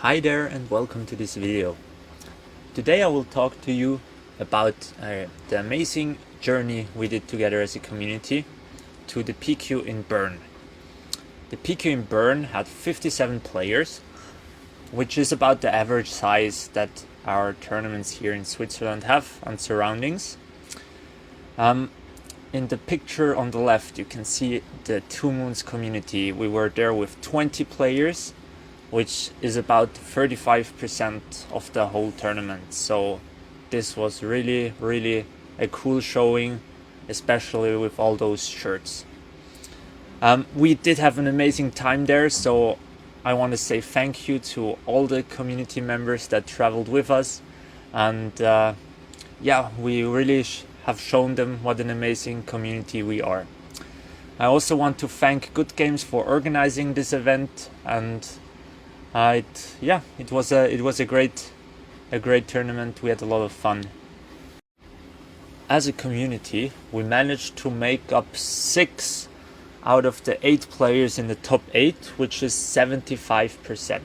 Hi there and welcome to this video. Today I will talk to you about the amazing journey we did together as a community to the PQ in Bern. The PQ in Bern had 57 players, which is about the average size that our tournaments here in Switzerland have and surroundings. In the picture on the left you can see the TwoMoons Community. We were there with 20 players, which is about 35% of the whole tournament. So this was really a cool showing, especially with all those shirts. We did have an amazing time there, so I want to say thank you to all the community members that traveled with us, and we really have shown them what an amazing community we are. I also want to thank Good Games for organizing this event, and it was a great tournament. We had a lot of fun. As a community, we managed to make up 6 out of the 8 players in the top 8, which is 75%.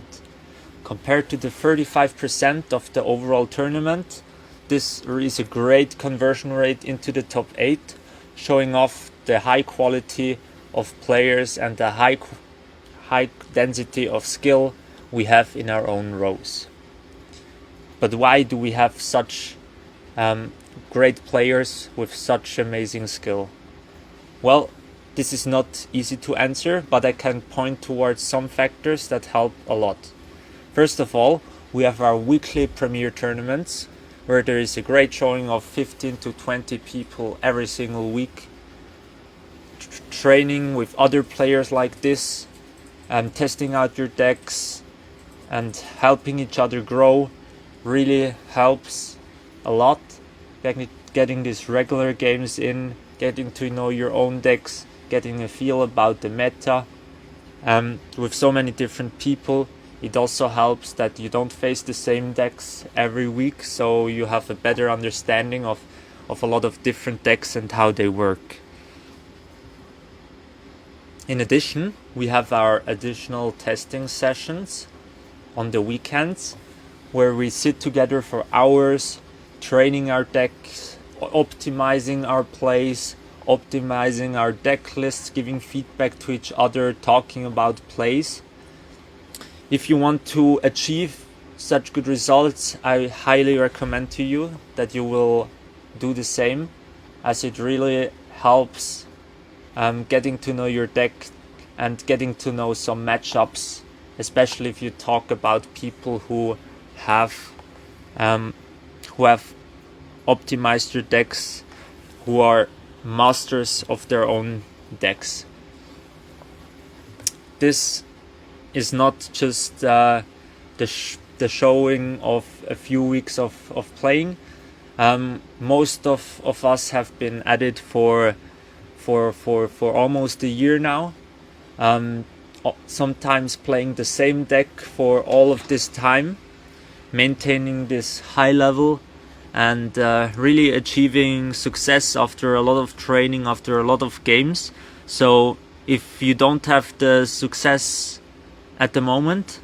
Compared to the 35% of the overall tournament, this is a great conversion rate into the top 8, showing off the high quality of players and the high density of skill we have in our own rows. But why do we have such great players with such amazing skill? Well, this is not easy to answer, but I can point towards some factors that help a lot. First of all, we have our weekly premier tournaments, where there is a great showing of 15 to 20 people every single week, training with other players like this, and testing out your decks and helping each other grow really helps a lot. Getting these regular games in, getting to know your own decks, getting a feel about the meta. With so many different people, it also helps that you don't face the same decks every week, so you have a better understanding of a lot of different decks and how they work. In addition, we have our additional testing sessions on the weekends, where we sit together for hours, training our decks, optimizing our plays, optimizing our deck lists, giving feedback to each other, talking about plays. If you want to achieve such good results, I highly recommend to you that you will do the same, as it really helps getting to know your deck and getting to know some matchups, especially if you talk about people who have optimized your decks, who are masters of their own decks. This is not just the showing of a few weeks of playing. Most of us have been at it for almost a year now. Sometimes playing the same deck for all of this time, maintaining this high level, and really achieving success after a lot of training, after a lot of games. So if you don't have the success at the moment,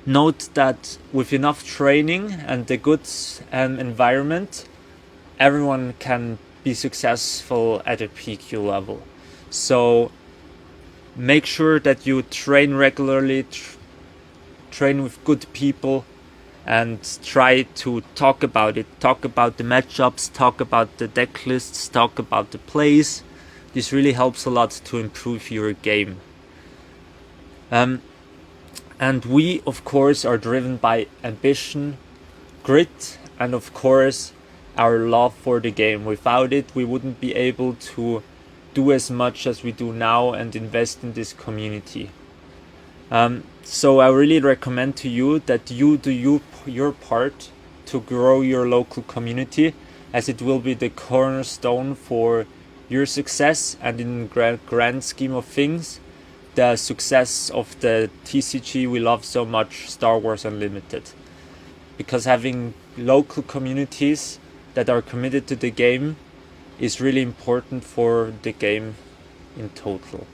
note that with enough training and the good environment, everyone can be successful at a PQ level. So make sure that you train regularly, train with good people, and try to talk about it. Talk about the matchups, talk about the deck lists, talk about the plays. This really helps a lot to improve your game. And we, of course, are driven by ambition, grit, and of course our love for the game. Without it, we wouldn't be able to do as much as we do now and invest in this community. So I really recommend to you that you do your part to grow your local community, as it will be the cornerstone for your success, and in grand scheme of things, the success of the TCG we love so much, Star Wars Unlimited. Because having local communities that are committed to the game is really important for the game in total.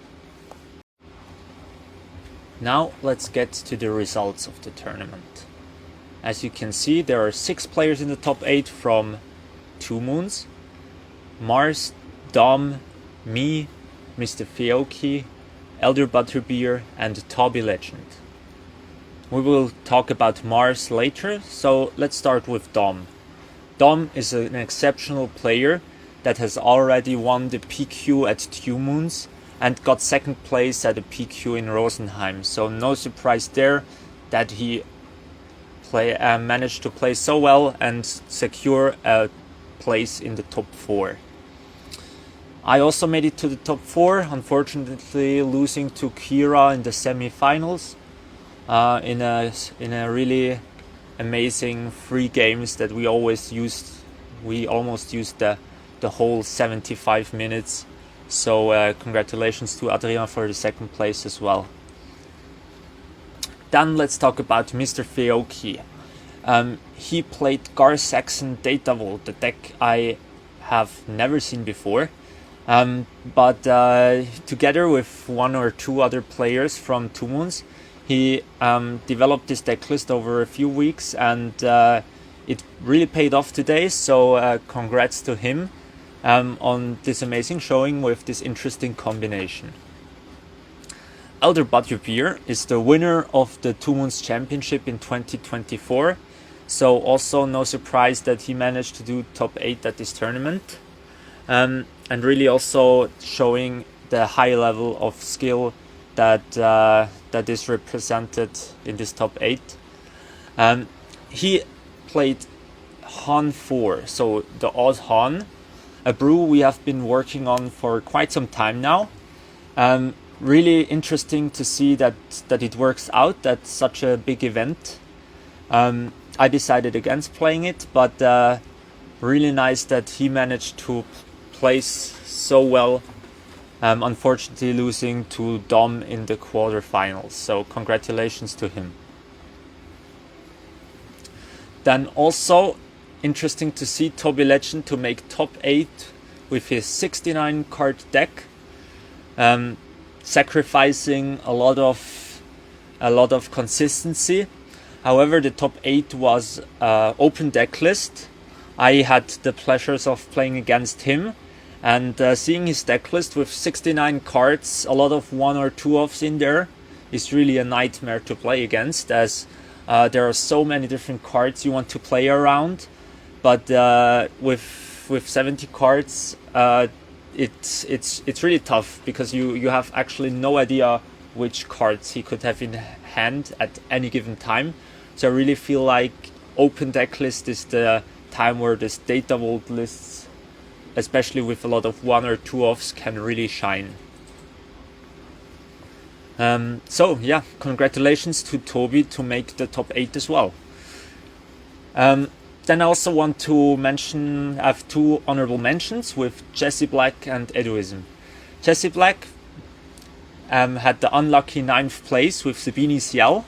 Now let's get to the results of the tournament. As you can see, there are 6 players in the top 8 from TwoMoons: Mars, Dom, me, Mr. Fioki, Elder Butterbeer and Toby Legend. We will talk about Mars later, so let's start with Dom. Dom is an exceptional player that has already won the PQ at TwoMoons and got 2nd place at the PQ in Rosenheim, so no surprise there that he managed to play so well and secure a place in the top 4. I also made it to the top 4, unfortunately losing to Kira in the semi-finals in a really amazing 3 games that we almost used the whole 75 minutes. So congratulations to Adrian for the 2nd place as well. Then let's talk about Mr. Fioki. He played Gar Saxon Data Vault, the deck I have never seen before. But together with 1 or 2 other players from TwoMoons, he developed this deck list over a few weeks, and it really paid off today, so congrats to him on this amazing showing with this interesting combination. Elder Butterbeer is the winner of the TwoMoons Championship in 2024, so also no surprise that he managed to do top 8 at this tournament, and really also showing the high level of skill that is represented in this top 8. He played Han 4, so the Odd Han, a brew we have been working on for quite some time now. Really interesting to see that it works out at such a big event. I decided against playing it, but really nice that he managed to place so well, unfortunately losing to Dom in the quarterfinals, so congratulations to him. Then also interesting to see Toby Legend to make top 8 with his 69 card deck, sacrificing a lot of consistency. However, the top 8 was open deck list. I had the pleasures of playing against him, and seeing his deck list with 69 cards, a lot of 1 or 2 offs in there, is really a nightmare to play against, as there are so many different cards you want to play around. But with 70 cards, it's really tough, because you have actually no idea which cards he could have in hand at any given time. So I really feel like open deck list is the time where this data vault lists, especially with a lot of 1 or 2 offs, can really shine. So yeah, congratulations to Toby to make the top 8 as well. Then I also want to mention, I have 2 honorable mentions with Jessie Black and Eduism. Jessie Black had the unlucky 9th place with Sabini Ciel.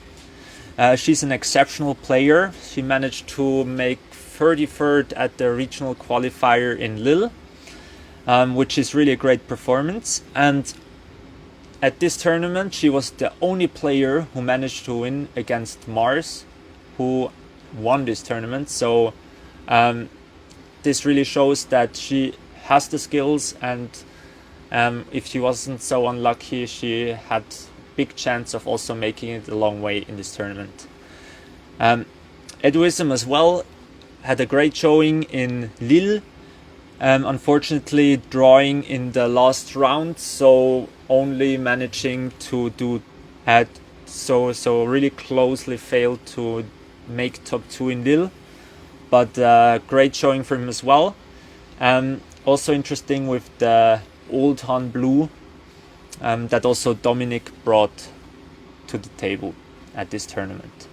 She's an exceptional player. She managed to make 33rd at the regional qualifier in Lille, which is really a great performance. And at this tournament, she was the only player who managed to win against Mars, who won this tournament. So this really shows that she has the skills, and if she wasn't so unlucky, she had big chance of also making it a long way in this tournament. Eduism as well had a great showing in Lille, unfortunately drawing in the last round, so only managing to do so really closely failed to make top 2 in Lille, but great showing for him as well. Also interesting with the Old Han Blue that also Dominic brought to the table at this tournament.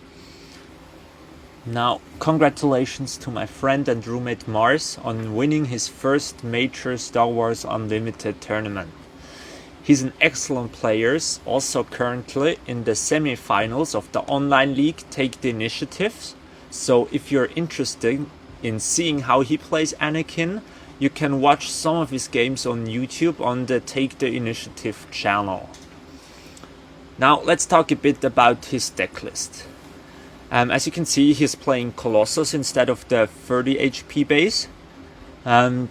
Now, congratulations to my friend and roommate Mars on winning his first major Star Wars Unlimited tournament. He's an excellent player, also currently in the semi-finals of the online league Take the Initiative. So if you're interested in seeing how he plays Anakin, you can watch some of his games on YouTube on the Take the Initiative channel. Now let's talk a bit about his deck list. As you can see, he's playing Colossus instead of the 30 HP base. And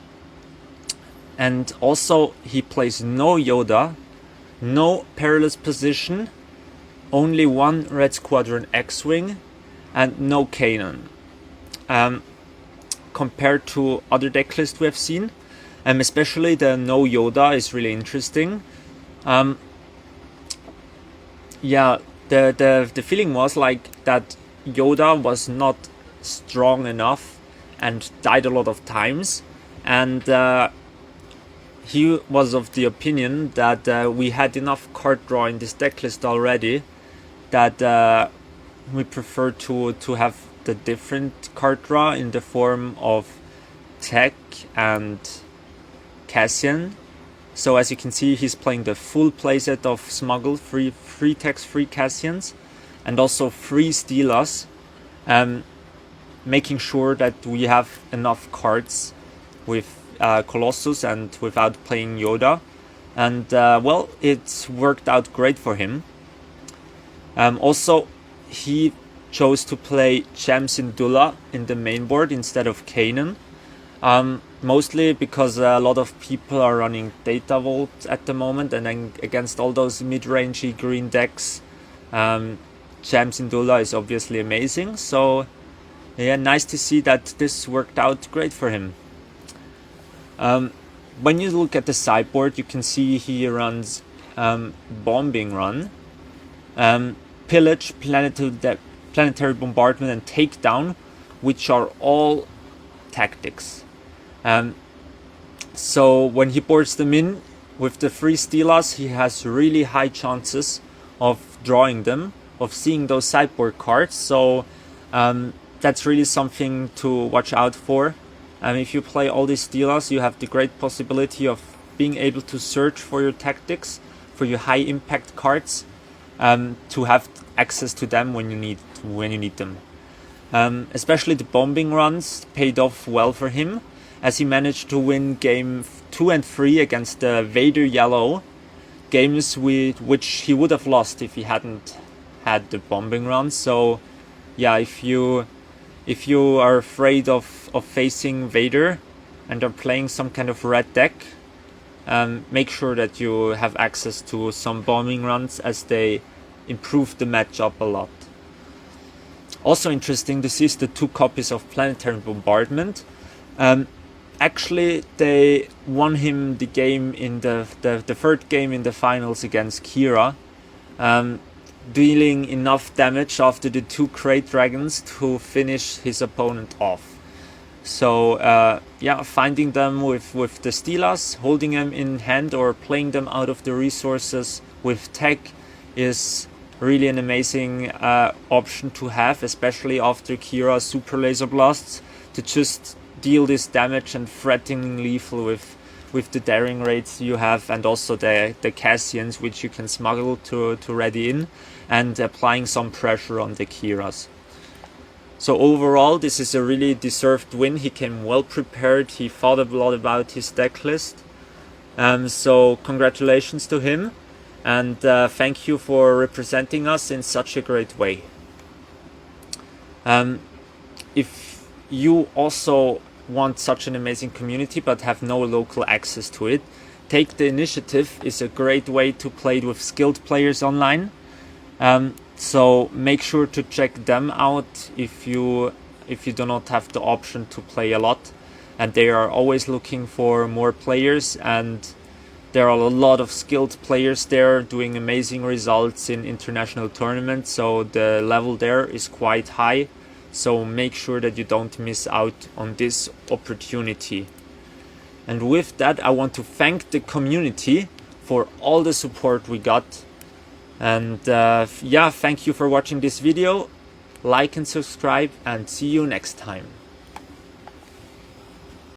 also he plays no Yoda, no Perilous Position, only one Red Squadron X-Wing, and no Kanan. Compared to other deck lists we have seen, especially the no Yoda is really interesting. Yeah, the feeling was like that Yoda was not strong enough and died a lot of times, and he was of the opinion that we had enough card draw in this deck list already, that we prefer to have the different card draw in the form of Tech and Cassian. So as you can see, he's playing the full playset of Smuggle, free Techs, free Cassians, and also free Steelers, making sure that we have enough cards with Colossus and without playing Yoda. And well, it's worked out great for him. Also, he chose to play Cham Syndulla in the main board instead of Kanan. Mostly because a lot of people are running Data Vault at the moment, and then against all those mid-rangey green decks, Cham Syndulla is obviously amazing. So yeah, nice to see that this worked out great for him. When you look at the sideboard, you can see he runs Bombing Run, Pillage, Planetary Bombardment, and Takedown, which are all tactics. So when he boards them in with the free Steelers, he has really high chances of drawing them, of seeing those sideboard cards. So that's really something to watch out for. If you play all these Steelers, you have the great possibility of being able to search for your tactics, for your high impact cards, to have access to them when you need them. Especially the bombing runs paid off well for him, as he managed to win game 2 and 3 against the Vader Yellow, games which he would have lost if he hadn't had the bombing runs. So yeah, if you are afraid of facing Vader and are playing some kind of red deck, make sure that you have access to some bombing runs, as they improve the matchup a lot. Also interesting to see is the 2 copies of Planetary Bombardment. Actually, they won him the game in the third game in the finals against Kira, dealing enough damage after the 2 Crate Dragons to finish his opponent off. So yeah, finding them with the Steelers, holding them in hand, or playing them out of the resources with tech is really an amazing option to have, especially after Kira's Super Laser Blasts, to just deal this damage and threatening lethal with the daring rates you have, and also the Cassians, which you can smuggle to ready in, and applying some pressure on the Kiras. So overall, this is a really deserved win. He came well prepared, he thought a lot about his deck list. So congratulations to him, and thank you for representing us in such a great way. If you also want such an amazing community but have no local access to it, Take the Initiative is a great way to play with skilled players online. So make sure to check them out if you do not have the option to play a lot, and they are always looking for more players, and there are a lot of skilled players there doing amazing results in international tournaments, so the level there is quite high. So make sure that you don't miss out on this opportunity. And with that, I want to thank the community for all the support we got. And yeah, thank you for watching this video. Like and subscribe, and see you next time.